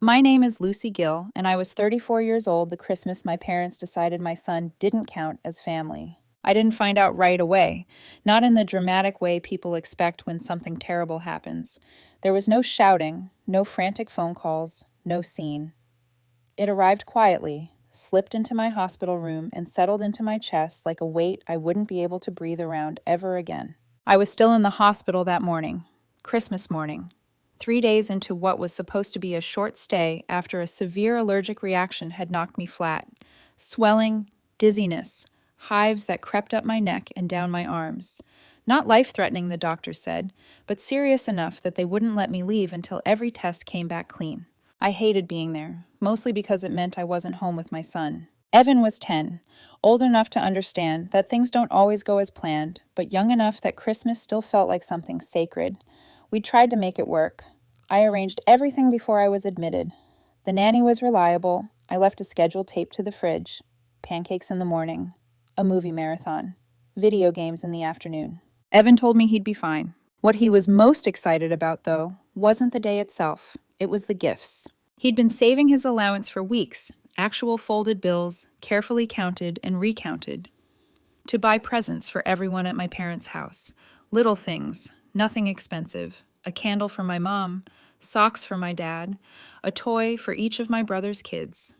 My name is Lucy Gill, and I was 34 years old the Christmas my parents decided my son didn't count as family. I didn't find out right away, not in the dramatic way people expect when something terrible happens. There was no shouting, no frantic phone calls, no scene. It arrived quietly, slipped into my hospital room, and settled into my chest like a weight I wouldn't be able to breathe around ever again. I was still in the hospital that morning, Christmas morning, 3 days into what was supposed to be a short stay after a severe allergic reaction had knocked me flat. Swelling, dizziness, hives that crept up my neck and down my arms. Not life-threatening, the doctor said, but serious enough that they wouldn't let me leave until every test came back clean. I hated being there, mostly because it meant I wasn't home with my son. Evan was 10, old enough to understand that things don't always go as planned, but young enough that Christmas still felt like something sacred. We tried to make it work. I arranged everything before I was admitted. The nanny was reliable. I left a schedule taped to the fridge. Pancakes in the morning. A movie marathon. Video games in the afternoon. Evan told me he'd be fine. What he was most excited about, though, wasn't the day itself. It was the gifts. He'd been saving his allowance for weeks, actual folded bills, carefully counted and recounted, to buy presents for everyone at my parents' house. Little things, nothing expensive. A candle for my mom, socks for my dad, a toy for each of my brother's kids.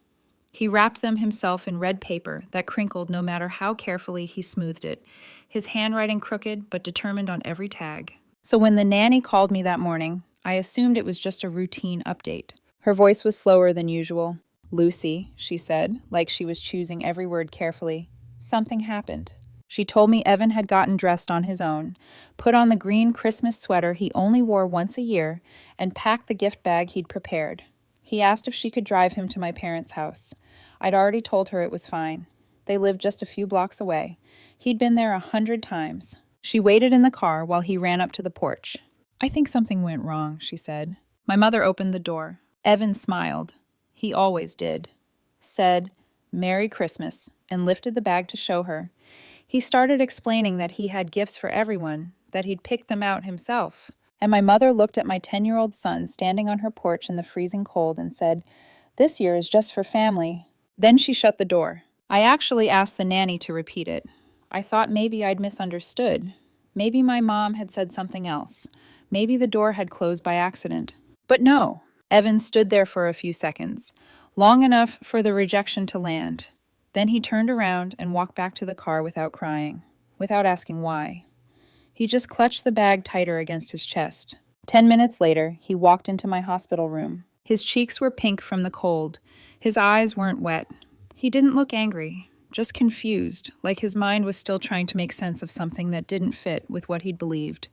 He wrapped them himself in red paper that crinkled no matter how carefully he smoothed it, his handwriting crooked but determined on every tag. So when the nanny called me that morning, I assumed it was just a routine update. Her voice was slower than usual. "Lucy," she said, like she was choosing every word carefully. "Something happened." She told me Evan had gotten dressed on his own, put on the green Christmas sweater he only wore once a year, and packed the gift bag he'd prepared. He asked if she could drive him to my parents' house. I'd already told her it was fine. They lived just a few blocks away. He'd been there 100 times. She waited in the car while he ran up to the porch. "I think something went wrong," she said. My mother opened the door. Evan smiled. He always did. Said, "Merry Christmas," and lifted the bag to show her. He started explaining that he had gifts for everyone, that he'd picked them out himself. And my mother looked at my 10-year-old son standing on her porch in the freezing cold and said, "This year is just for family." Then she shut the door. I actually asked the nanny to repeat it. I thought maybe I'd misunderstood. Maybe my mom had said something else. Maybe the door had closed by accident. But no. Evan stood there for a few seconds, long enough for the rejection to land. Then he turned around and walked back to the car without crying, without asking why. He just clutched the bag tighter against his chest. 10 minutes later, he walked into my hospital room. His cheeks were pink from the cold. His eyes weren't wet. He didn't look angry, just confused, like his mind was still trying to make sense of something that didn't fit with what he'd believed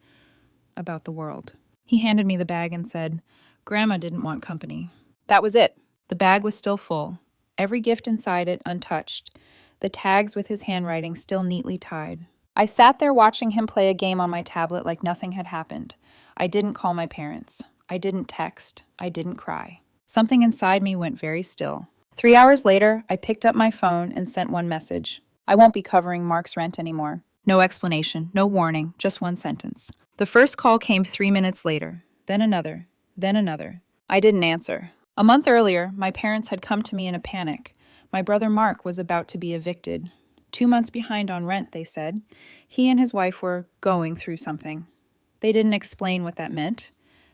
about the world. He handed me the bag and said, "Grandma didn't want company." That was it. The bag was still full. Every gift inside it untouched. The tags with his handwriting still neatly tied. I sat there watching him play a game on my tablet like nothing had happened. I didn't call my parents. I didn't text. I didn't cry. Something inside me went very still. 3 hours later, I picked up my phone and sent one message. "I won't be covering Mark's rent anymore." No explanation, no warning, just one sentence. The first call came 3 minutes later, then another, then another. I didn't answer. A month earlier, my parents had come to me in a panic. My brother Mark was about to be evicted. 2 months behind on rent, they said. He and his wife were going through something. They didn't explain what that meant.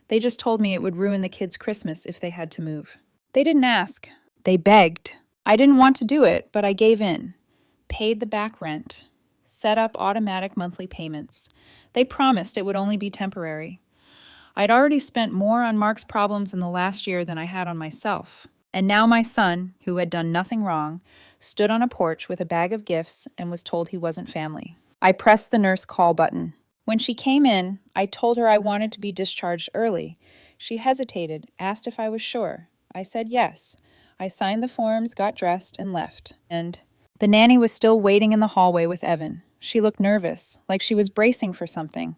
They just told me it would ruin the kids' Christmas if they had to move. They didn't ask. They begged. I didn't want to do it, but I gave in. Paid the back rent. Set up automatic monthly payments. They promised it would only be temporary. I'd already spent more on Mark's problems in the last year than I had on myself. And now my son, who had done nothing wrong, stood on a porch with a bag of gifts and was told he wasn't family. I pressed the nurse call button. When she came in, I told her I wanted to be discharged early. She hesitated, asked if I was sure. I said yes. I signed the forms, got dressed, and left. And the nanny was still waiting in the hallway with Evan. She looked nervous, like she was bracing for something.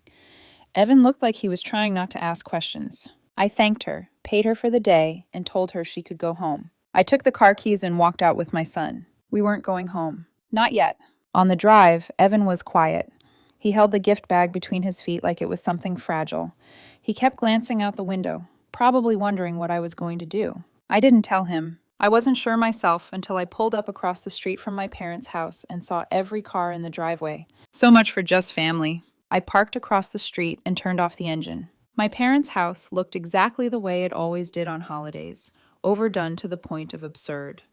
Evan looked like he was trying not to ask questions. I thanked her, paid her for the day, and told her she could go home. I took the car keys and walked out with my son. We weren't going home. Not yet. On the drive, Evan was quiet. He held the gift bag between his feet like it was something fragile. He kept glancing out the window, probably wondering what I was going to do. I didn't tell him. I wasn't sure myself until I pulled up across the street from my parents' house and saw every car in the driveway. So much for just family. I parked across the street and turned off the engine. My parents' house looked exactly the way it always did on holidays, overdone to the point of absurd.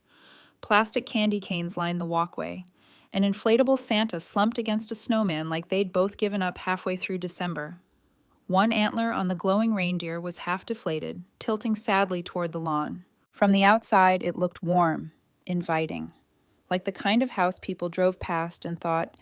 Plastic candy canes lined the walkway. An inflatable Santa slumped against a snowman like they'd both given up halfway through December. One antler on the glowing reindeer was half deflated, tilting sadly toward the lawn. From the outside, it looked warm, inviting, like the kind of house people drove past and thought,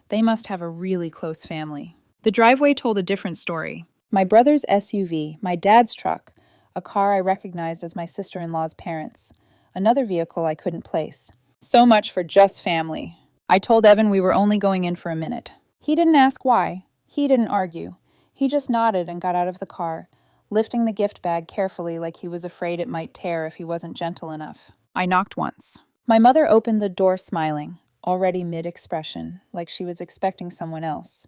they must have a really close family. The driveway told a different story. My brother's SUV, my dad's truck, a car I recognized as my sister-in-law's parents, another vehicle I couldn't place. So much for just family. I told Evan we were only going in for a minute. He didn't ask why. He didn't argue. He just nodded and got out of the car, lifting the gift bag carefully like he was afraid it might tear if he wasn't gentle enough. I knocked once. My mother opened the door smiling, already mid-expression, like she was expecting someone else.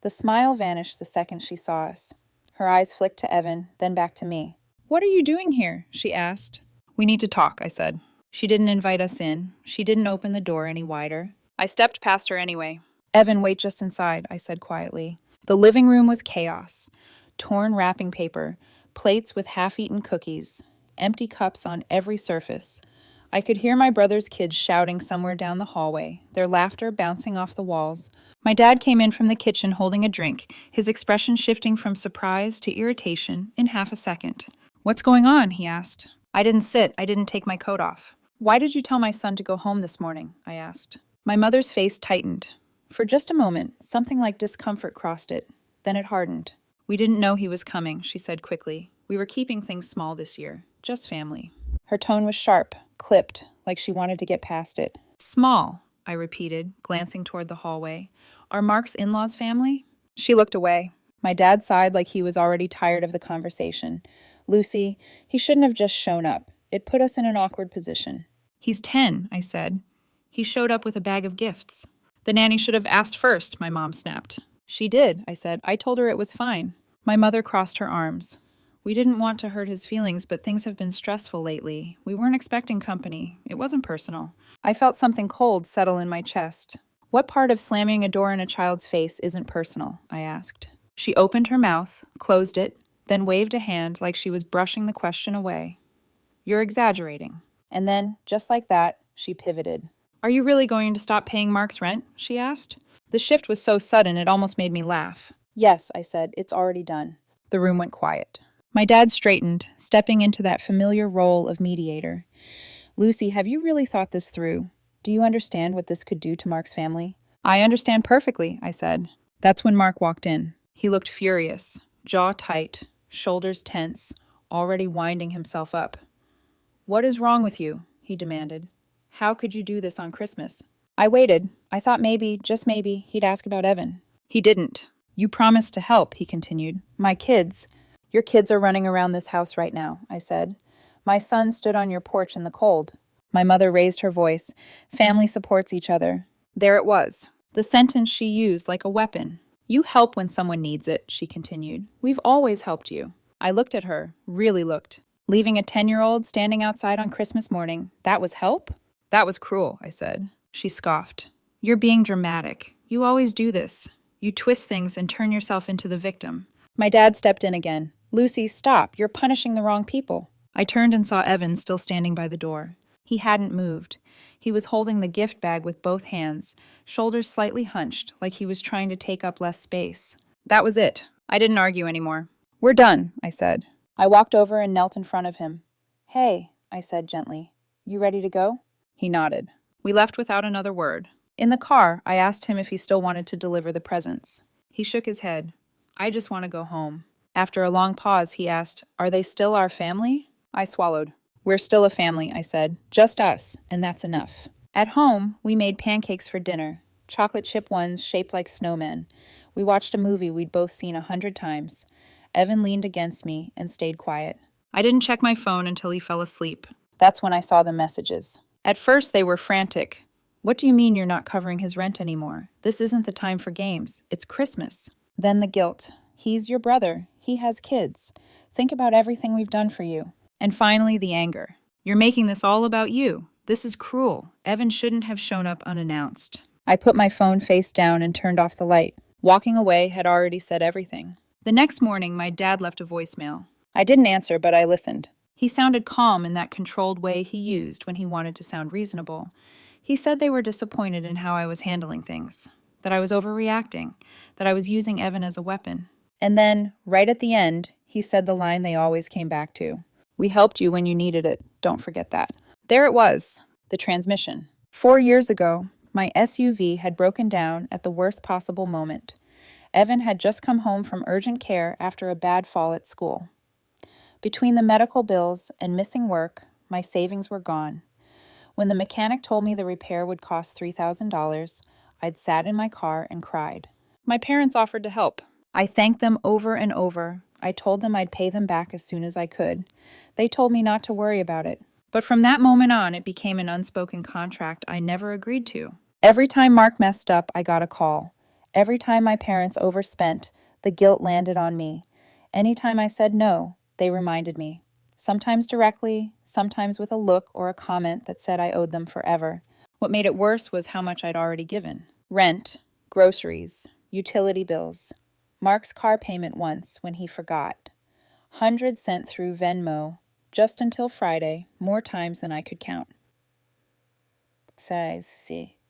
The smile vanished the second she saw us. Her eyes flicked to Evan, then back to me. "What are you doing here?" she asked. "We need to talk," I said. She didn't invite us in. She didn't open the door any wider. I stepped past her anyway. "Evan, wait just inside," I said quietly. The living room was chaos. Torn wrapping paper, plates with half-eaten cookies, empty cups on every surface. I could hear my brother's kids shouting somewhere down the hallway, their laughter bouncing off the walls. My dad came in from the kitchen holding a drink, his expression shifting from surprise to irritation in half a second. "What's going on?" he asked. I didn't take my coat off. "Why did you tell my son to go home this morning?" I asked. My mother's face tightened. For just a moment, something like discomfort crossed it. Then it hardened. "We didn't know he was coming," she said quickly. "We were keeping things small this year. Just family." Her tone was sharp, clipped, like she wanted to get past it. "Small," I repeated, glancing toward the hallway. "Are Mark's in-laws family?" She looked away. My dad sighed like he was already tired of the conversation. "Lucy, he shouldn't have just shown up. It put us in an awkward position." "He's 10, I said. "He showed up with a bag of gifts." "The nanny should have asked first," my mom snapped. "She did," I said. "I told her it was fine." My mother crossed her arms. "We didn't want to hurt his feelings, but things have been stressful lately. We weren't expecting company. It wasn't personal." I felt something cold settle in my chest. "What part of slamming a door in a child's face isn't personal?" I asked. She opened her mouth, closed it, then waved a hand like she was brushing the question away. "You're exaggerating." And then, just like that, she pivoted. "Are you really going to stop paying Mark's rent?" she asked. The shift was so sudden it almost made me laugh. "Yes," I said, "it's already done." The room went quiet. My dad straightened, stepping into that familiar role of mediator. "Lucy, have you really thought this through? Do you understand what this could do to Mark's family?" "I understand perfectly," I said. That's when Mark walked in. He looked furious, jaw tight, shoulders tense, already winding himself up. "What is wrong with you?" he demanded. "How could you do this on Christmas?" I waited. I thought maybe, just maybe, he'd ask about Evan. He didn't. "You promised to help," he continued. "My kids." "Your kids are running around this house right now," I said. "My son stood on your porch in the cold." My mother raised her voice. "Family supports each other." There it was. The sentence she used like a weapon. "You help when someone needs it," she continued. "We've always helped you." I looked at her, really looked. Leaving a 10-year-old standing outside on Christmas morning, that was help? "That was cruel," I said. She scoffed. "You're being dramatic. You always do this. You twist things and turn yourself into the victim." My dad stepped in again. "Lucy, stop. You're punishing the wrong people." I turned and saw Evan still standing by the door. He hadn't moved. He was holding the gift bag with both hands, shoulders slightly hunched, like he was trying to take up less space. That was it. I didn't argue anymore. "We're done," I said. I walked over and knelt in front of him. "Hey," I said gently. "You ready to go?" He nodded. We left without another word. In the car, I asked him if he still wanted to deliver the presents. He shook his head. "I just want to go home." After a long pause, he asked, "Are they still our family?" I swallowed. "We're still a family," I said. "Just us, and that's enough." At home, we made pancakes for dinner, chocolate chip ones shaped like snowmen. We watched a movie we'd both seen 100 times. Evan leaned against me and stayed quiet. I didn't check my phone until he fell asleep. That's when I saw the messages. At first, they were frantic. "What do you mean you're not covering his rent anymore? This isn't the time for games. It's Christmas." Then the guilt. "He's your brother. He has kids. Think about everything we've done for you." And finally, the anger. You're making this all about you. This is cruel. Evan shouldn't have shown up unannounced. I put my phone face down and turned off the light. Walking away had already said everything. The next morning, my dad left a voicemail. I didn't answer, but I listened. He sounded calm in that controlled way he used when he wanted to sound reasonable. He said they were disappointed in how I was handling things, that I was overreacting, that I was using Evan as a weapon. And then, right at the end, he said the line they always came back to. We helped you when you needed it. Don't forget that. There it was, the transmission. 4 years ago, my SUV had broken down at the worst possible moment. Evan had just come home from urgent care after a bad fall at school. Between the medical bills and missing work, my savings were gone. When the mechanic told me the repair would cost $3,000, I'd sat in my car and cried. My parents offered to help. I thanked them over and over. I told them I'd pay them back as soon as I could. They told me not to worry about it. But from that moment on, it became an unspoken contract I never agreed to. Every time Mark messed up, I got a call. Every time my parents overspent, the guilt landed on me. Anytime I said no, they reminded me. Sometimes directly, sometimes with a look or a comment that said I owed them forever. What made it worse was how much I'd already given. Rent, groceries, utility bills. Mark's car payment once when he forgot. Hundreds sent through Venmo, just until Friday, more times than I could count.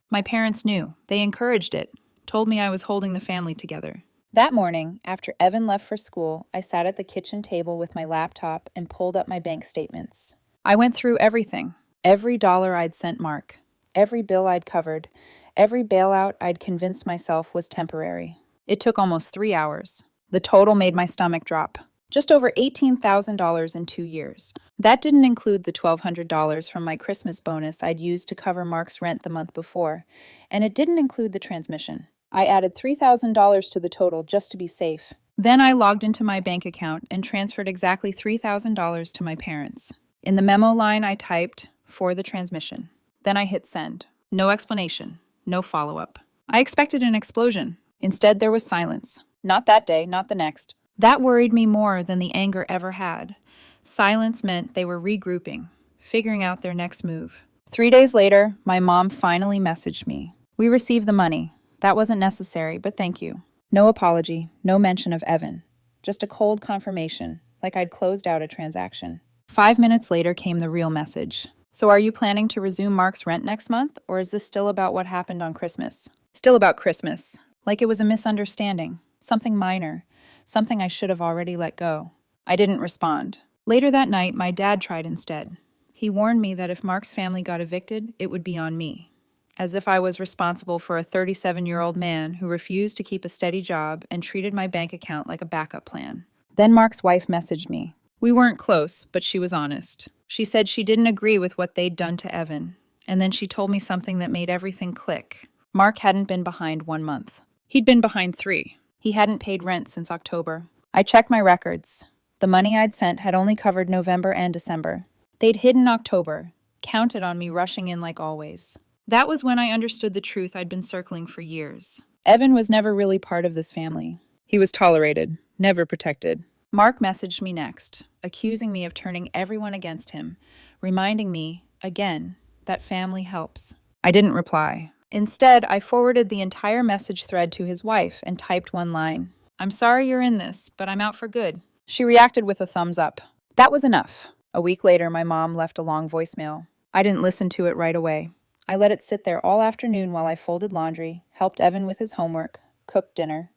My parents knew. They encouraged it, told me I was holding the family together. That morning, after Evan left for school, I sat at the kitchen table with my laptop and pulled up my bank statements. I went through everything. Every dollar I'd sent Mark. Every bill I'd covered. Every bailout I'd convinced myself was temporary. It took almost 3 hours. The total made my stomach drop. Just over $18,000 in 2 years. That didn't include the $1,200 from my Christmas bonus I'd used to cover Mark's rent the month before. And it didn't include the transmission. I added $3,000 to the total just to be safe. Then I logged into my bank account and transferred exactly $3,000 to my parents. In the memo line, I typed, "for the transmission." Then I hit send. No explanation. No follow-up. I expected an explosion. Instead, there was silence. Not that day, not the next. That worried me more than the anger ever had. Silence meant they were regrouping, figuring out their next move. 3 days later, my mom finally messaged me. "We received the money. That wasn't necessary, but thank you." No apology, no mention of Evan. Just a cold confirmation, like I'd closed out a transaction. 5 minutes later came the real message. "So are you planning to resume Mark's rent next month, or is this still about what happened on Christmas?" Still about Christmas. Like it was a misunderstanding. Something minor. Something I should have already let go. I didn't respond. Later that night, my dad tried instead. He warned me that if Mark's family got evicted, it would be on me. As if I was responsible for a 37-year-old man who refused to keep a steady job and treated my bank account like a backup plan. Then Mark's wife messaged me. We weren't close, but she was honest. She said she didn't agree with what they'd done to Evan. And then she told me something that made everything click. Mark hadn't been behind 1 month. He'd been behind 3. He hadn't paid rent since October. I checked my records. The money I'd sent had only covered November and December. They'd hidden October, counted on me rushing in like always. That was when I understood the truth I'd been circling for years. Evan was never really part of this family. He was tolerated, never protected. Mark messaged me next, accusing me of turning everyone against him, reminding me, again, that family helps. I didn't reply. Instead, I forwarded the entire message thread to his wife and typed one line. "I'm sorry you're in this, but I'm out for good." She reacted with a thumbs up. That was enough. A week later, my mom left a long voicemail. I didn't listen to it right away. I let it sit there all afternoon while I folded laundry, helped Evan with his homework, cooked dinner.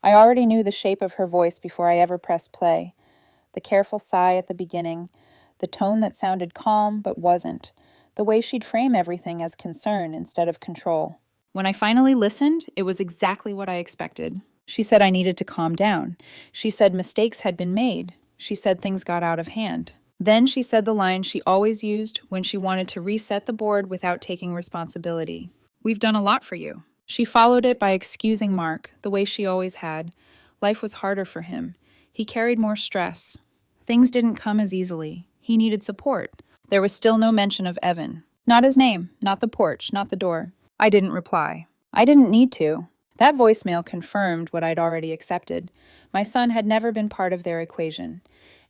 I already knew the shape of her voice before I ever pressed play. The careful sigh at the beginning, the tone that sounded calm but wasn't, the way she'd frame everything as concern instead of control. When I finally listened, it was exactly what I expected. She said I needed to calm down. She said mistakes had been made. She said things got out of hand. Then she said the line she always used when she wanted to reset the board without taking responsibility. "We've done a lot for you." She followed it by excusing Mark, the way she always had. Life was harder for him. He carried more stress. Things didn't come as easily. He needed support. There was still no mention of Evan. Not his name, not the porch, not the door. I didn't reply. I didn't need to. That voicemail confirmed what I'd already accepted. My son had never been part of their equation.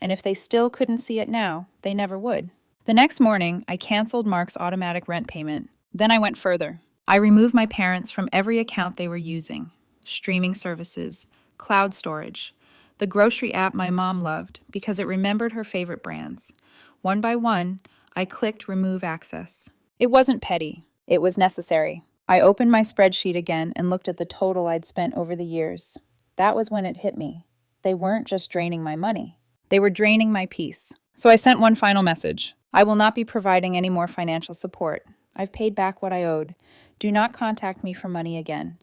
And if they still couldn't see it now, they never would. The next morning, I canceled Mark's automatic rent payment. Then I went further. I removed my parents from every account they were using: streaming services, cloud storage, the grocery app my mom loved because it remembered her favorite brands. One by one, I clicked remove access. It wasn't petty. It was necessary. I opened my spreadsheet again and looked at the total I'd spent over the years. That was when it hit me. They weren't just draining my money. They were draining my peace. So I sent one final message. I will not be providing any more financial support. I've paid back what I owed. Do not contact me for money again.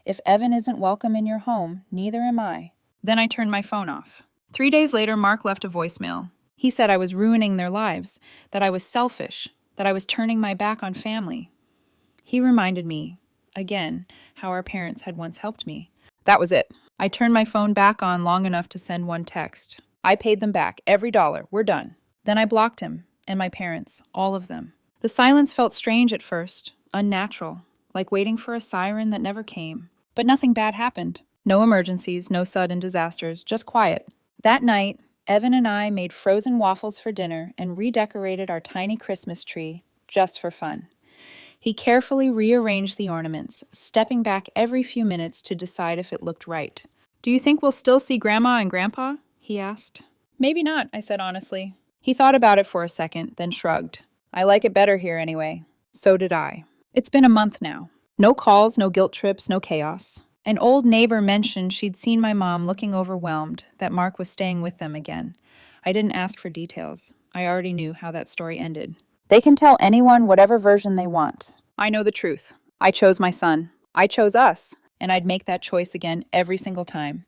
If Evan isn't welcome in your home, neither am I. Then I turned my phone off. 3 days later, Mark left a voicemail. He said I was ruining their lives, that I was selfish, that I was turning my back on family. He reminded me, again, how our parents had once helped me. That was it. I turned my phone back on long enough to send one text. I paid them back, every dollar. We're done. Then I blocked him, and my parents, all of them. The silence felt strange at first, unnatural, like waiting for a siren that never came. But nothing bad happened. No emergencies, no sudden disasters, just quiet. That night, Evan and I made frozen waffles for dinner and redecorated our tiny Christmas tree, just for fun. He carefully rearranged the ornaments, stepping back every few minutes to decide if it looked right. "Do you think we'll still see Grandma and Grandpa?" he asked. "Maybe not," I said honestly. He thought about it for a second, then shrugged. "I like it better here anyway." So did I. It's been a month now. No calls, no guilt trips, no chaos. An old neighbor mentioned she'd seen my mom looking overwhelmed, that Mark was staying with them again. I didn't ask for details. I already knew how that story ended. They can tell anyone whatever version they want. I know the truth. I chose my son. I chose us, and I'd make that choice again every single time.